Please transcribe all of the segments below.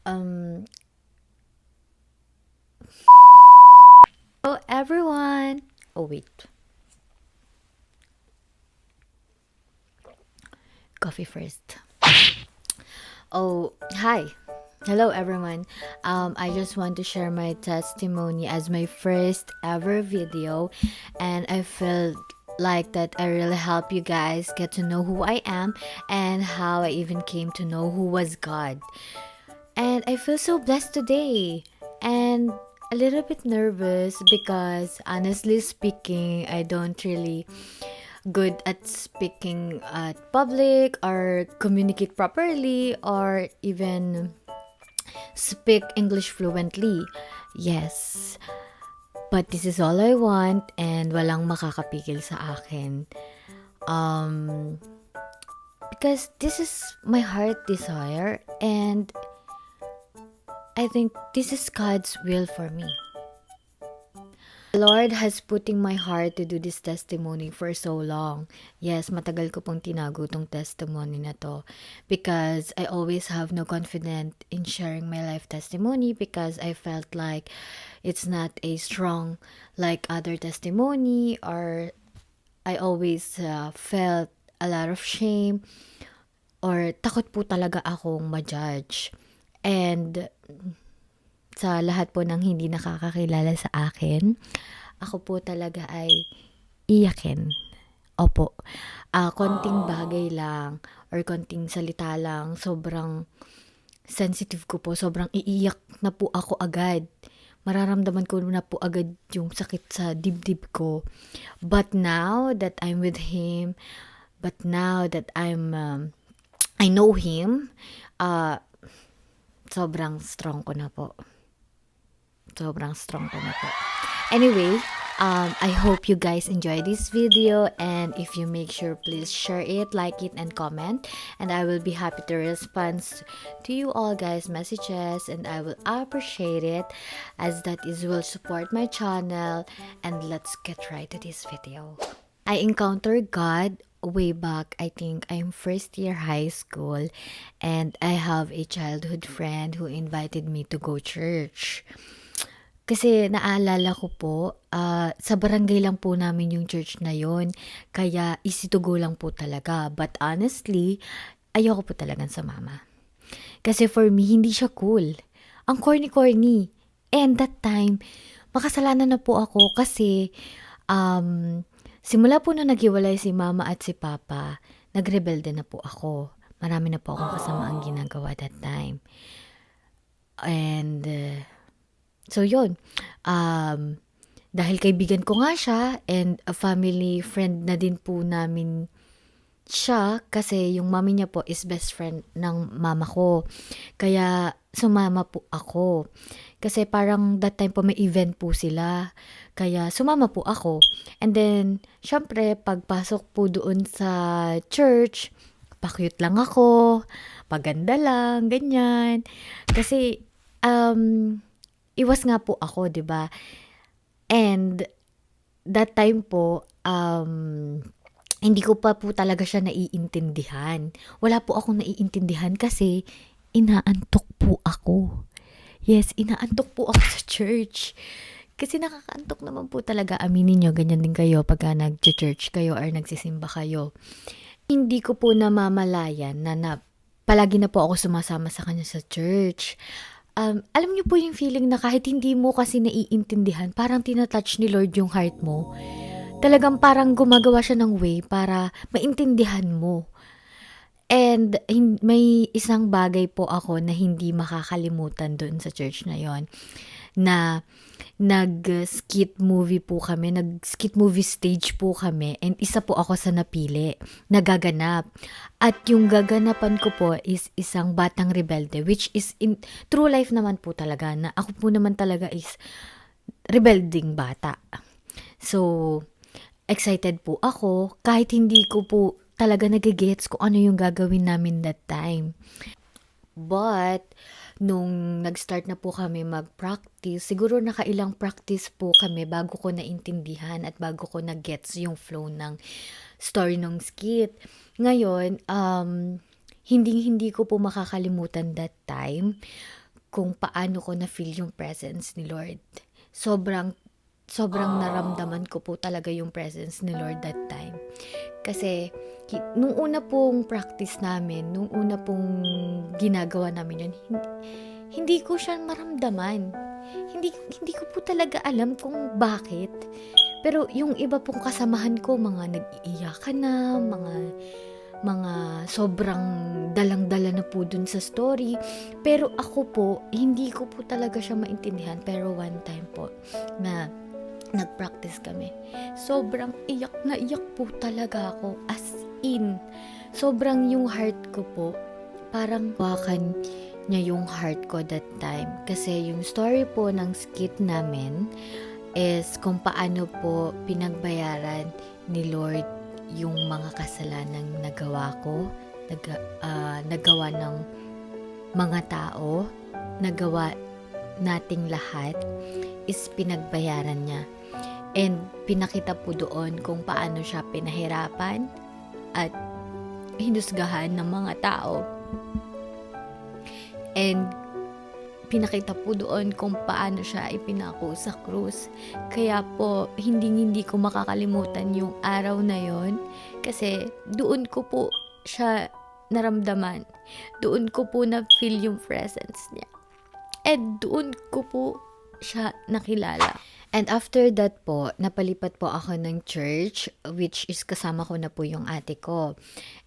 Um, Hello everyone. Oh wait, coffee first. Oh, hi. Hello everyone. I just want to share my testimony as my first ever video, and I felt like that I really help you guys get to know who I am and how I even came to know who was God. And I feel so blessed today and a little bit nervous because honestly speaking, I don't really good at speaking at public or communicate properly or even speak English fluently. Yes, but this is all I want and walang makakapigil sa akin. Um, because this is my heart desire and I think this is God's will for me. The Lord has put in my heart to do this testimony for so long. Yes, matagal ko pong tinago tong testimony na to because I always have no confidence in sharing my life testimony because I felt like it's not a strong like other testimony, or I always felt a lot of shame or takot po talaga akong ma-judge. And sa lahat po ng hindi nakakakilala sa akin, ako po talaga ay iyakin. Opo. Konting bagay lang or konting salita lang, sobrang sensitive ko po, sobrang iiyak na po ako agad. Mararamdaman ko na po agad yung sakit sa dibdib ko. But now that I'm with him, but now that I know him, uh, sobrang strong ko na po. Sobrang strong ko na po. Anyway, I hope you guys enjoy this video, and if you make sure, please share it, like it, and comment. And I will be happy to respond to you all guys' messages, and I will appreciate it as that is will support my channel. And let's get right to this video. I encountered God way back, I think I'm first year high school, and I have a childhood friend who invited me to go church. Kasi naalala ko po, sa barangay lang po namin yung church na yon, kaya easy to go lang po talaga. But honestly, ayoko po talagang sumama. Kasi for me, hindi siya cool. Ang corny-corny. And that time, makasalanan na po ako kasi simula po nung naghiwalay si mama at si papa, nagrebelde na po ako. Marami na po akong kasamaang ginagawa that time. And so yun, dahil kaibigan ko nga siya and a family friend na din po namin siya kasi yung mami niya po is best friend ng mama ko. Kaya sumama po ako. Kasi parang that time po may event po sila. Kaya sumama po ako. And then, syempre, pagpasok po doon sa church, pa-cute lang ako, paganda lang, ganyan. Kasi, iwas nga po ako, 'di ba? And that time po, hindi ko pa po talaga siya naiintindihan. Wala po akong naiintindihan kasi inaantok po ako. Yes, inaantok po ako sa church. Kasi nakakaantok naman po talaga, aminin niyo, ganyan din kayo pagka nag-church kayo or nagsisimba kayo. Hindi ko po namamalayan na palagi na po ako sumasama sa kanya sa church. Alam niyo po yung feeling na kahit hindi mo kasi naiintindihan, parang tina-touch ni Lord yung heart mo. Talagang parang gumagawa siya ng way para maintindihan mo. And may isang bagay po ako na hindi makakalimutan doon sa church na yon, na nag-skit movie po kami, nag-skit movie stage po kami, and isa po ako sa napili, nagaganap. At yung gaganapan ko po is isang batang rebelde, which is in true life naman po talaga, na ako po naman talaga is rebelding bata. So, excited po ako, kahit hindi ko po talaga nagigets kung ano yung gagawin namin that time. But, nung nag-start na po kami mag-practice, siguro nakailang practice po kami bago ko naintindihan at bago ko na-gets yung flow ng story ng skit. Ngayon, hindi ko po makakalimutan that time kung paano ko na-feel yung presence ni Lord. Sobrang sobrang naramdaman ko po talaga yung presence ni Lord that time. Kasi nung una pong practice namin, nung una pong ginagawa namin yun, hindi ko siya maramdaman. Hindi ko po talaga alam kung bakit. Pero yung iba pong kasamahan ko, mga nag-iiyakan na, mga sobrang dalang-dala na po dun sa story. Pero ako po, hindi ko po talaga siya maintindihan. Pero one time po, na nag-practice kami, sobrang iyak na iyak po talaga ako. As in, sobrang yung heart ko po, parang wakan niya yung heart ko that time. Kasi yung story po ng skit namin is kung paano po pinagbayaran ni Lord yung mga kasalanang nagawa ko, nagawa ng mga tao, nagawa nating lahat, is pinagbayaran niya. And pinakita po doon kung paano siya pinahirapan at hinusgahan ng mga tao. And pinakita po doon kung paano siya ipinako sa krus. Kaya po, hindi ko makakalimutan yung araw na yon, kasi doon ko po siya naramdaman. Doon ko po na-feel yung presence niya. And doon ko po siya nakilala. And after that po, napalipat po ako ng church, which is kasama ko na po yung ate ko.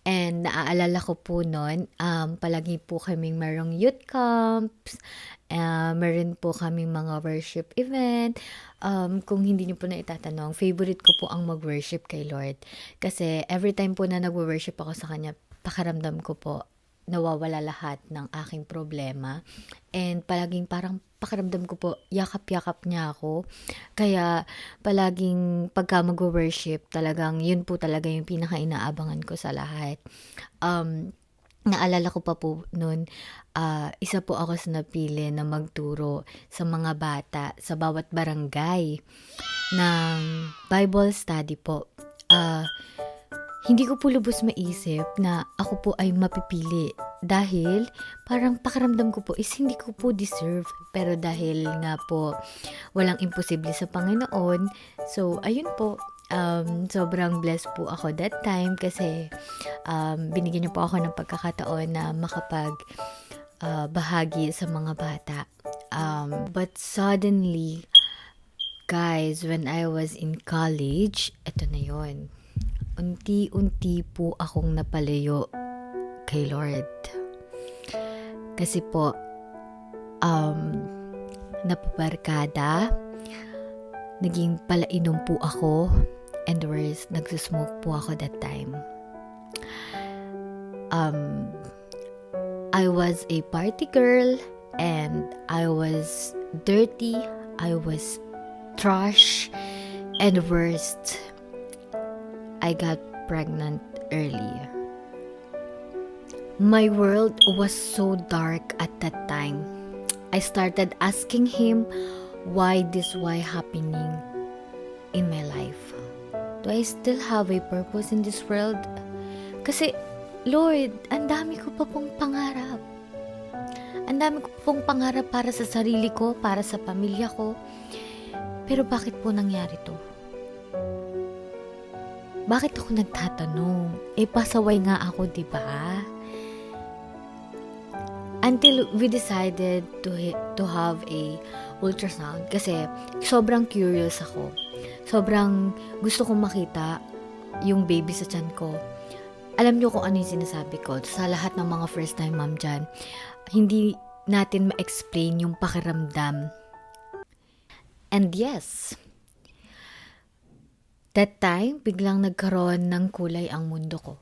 And naaalala ko po noon, palagi po kaming merong youth camps, meron po kaming mga worship event. Kung hindi niyo po na itatanong, favorite ko po ang mag-worship kay Lord. Kasi every time po na nag-worship ako sa Kanya, pakaramdam ko po, nawawala lahat ng aking problema. And palaging parang pakiramdam ko po, yakap-yakap niya ako. Kaya palaging pagka mag-worship, talagang yun po talaga yung pinaka-inaabangan ko sa lahat. Naalala ko pa po noon, isa po ako sa napili na magturo sa mga bata sa bawat barangay ng Bible study po. Hindi ko po lubos maisip na ako po ay mapipili dahil parang pakiramdam ko po is hindi ko po deserve. Pero dahil nga po walang imposible sa Panginoon, so ayun po, sobrang blessed po ako that time kasi binigyan niyo po ako ng pagkakataon na makapag bahagi sa mga bata. But suddenly, guys, when I was in college, eto na yon. Unti-unti po akong napalayo kay Lord. Kasi po, napabarkada, naging palainom po ako, and worse, nagsusmoke po ako that time. I was a party girl, and I was dirty, I was trash, and worst, I got pregnant early. My world was so dark at that time. I started asking Him, why happening in my life? Do I still have a purpose in this world? Kasi, Lord, ang dami ko pa pong pangarap. Ang dami ko pong pangarap para sa sarili ko, para sa pamilya ko. Pero bakit po nangyari to? Bakit ako nagtatanong? Pasaway nga ako, di ba? Until we decided to have a ultrasound kasi sobrang curious ako. Sobrang gusto kong makita yung baby sa tiyan ko. Alam niyo kung ano yung sinasabi ko. Sa lahat ng mga first time mom dyan, hindi natin ma-explain yung pakiramdam. And yes, that time, biglang nagkaroon ng kulay ang mundo ko.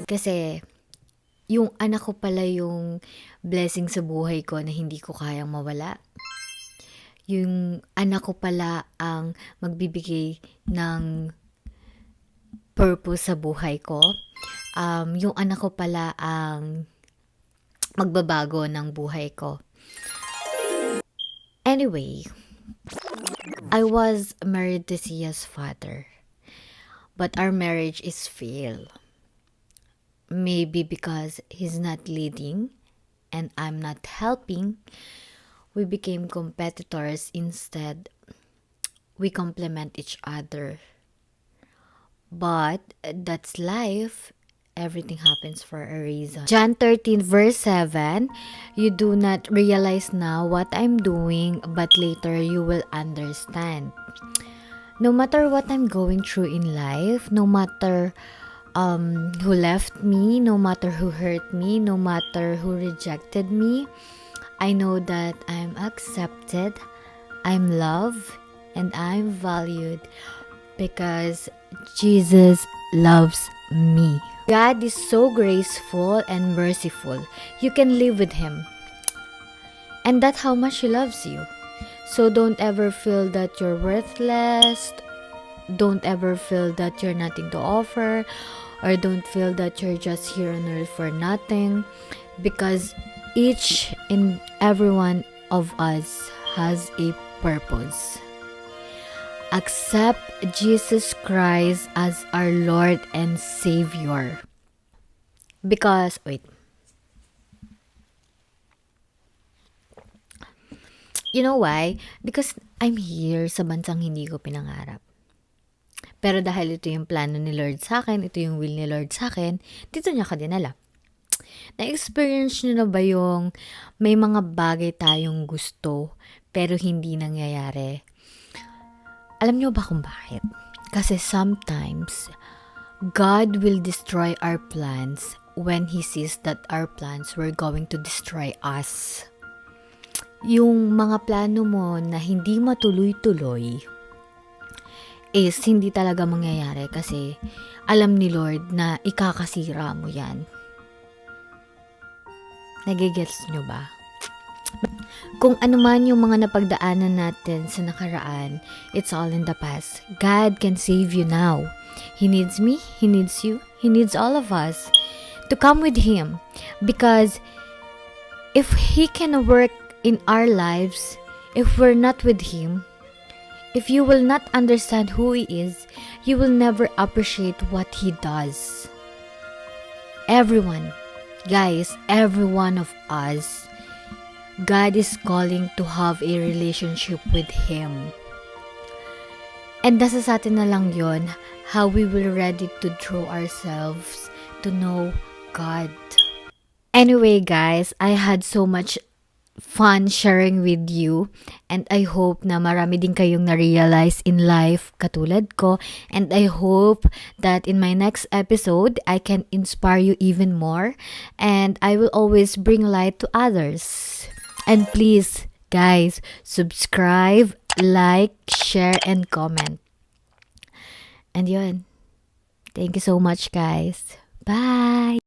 Kasi, yung anak ko pala yung blessing sa buhay ko na hindi ko kayang mawala. Yung anak ko pala ang magbibigay ng purpose sa buhay ko. Yung anak ko pala ang magbabago ng buhay ko. Anyway, I was married to Sia's father, but our marriage is failed. Maybe because he's not leading, and I'm not helping, we became competitors. Instead, we complement each other. But that's life. Everything happens for a reason. John 13 verse 7, you do not realize now what I'm doing, but later you will understand. No matter what I'm going through in life, no matter who left me, no matter who hurt me, no matter who rejected me, I know that I'm accepted, I'm loved, and I'm valued because Jesus loves me. God is so graceful and merciful. You can live with Him. And that's how much He loves you. So don't ever feel that you're worthless. Don't ever feel that you're nothing to offer. Or don't feel that you're just here on earth for nothing. Because each and every one of us has a purpose. Accept Jesus Christ as our Lord and Savior. Because, you know why? Because I'm here sa bansang hindi ko pinangarap. Pero dahil ito yung plano ni Lord sa akin, ito yung will ni Lord sa akin, dito niya ka dinala. Na-experience nyo na ba yung may mga bagay tayong gusto pero hindi nangyayari? Alam nyo ba kung bakit? Kasi sometimes, God will destroy our plans when He sees that our plans were going to destroy us. Yung mga plano mo na hindi matuloy-tuloy is hindi talaga mangyayari kasi alam ni Lord na ikakasira mo yan. Nagigets nyo ba? Kung ano man yung mga napagdaanan natin sa nakaraan, it's all in the past. God can save you now. He needs me, He needs you, He needs all of us to come with Him. Because if He can work in our lives, if we're not with Him, if you will not understand who He is, you will never appreciate what He does. Everyone, guys, every one of us, God is calling to have a relationship with Him. And nasa sa atin na lang yun, how we will ready to draw ourselves to know God. Anyway, guys, I had so much fun sharing with you, and I hope na marami din kayong na-realize in life katulad ko, and I hope that in my next episode I can inspire you even more, and I will always bring light to others. And please, guys, subscribe, like, share, and comment. And yun, thank you so much, guys. Bye!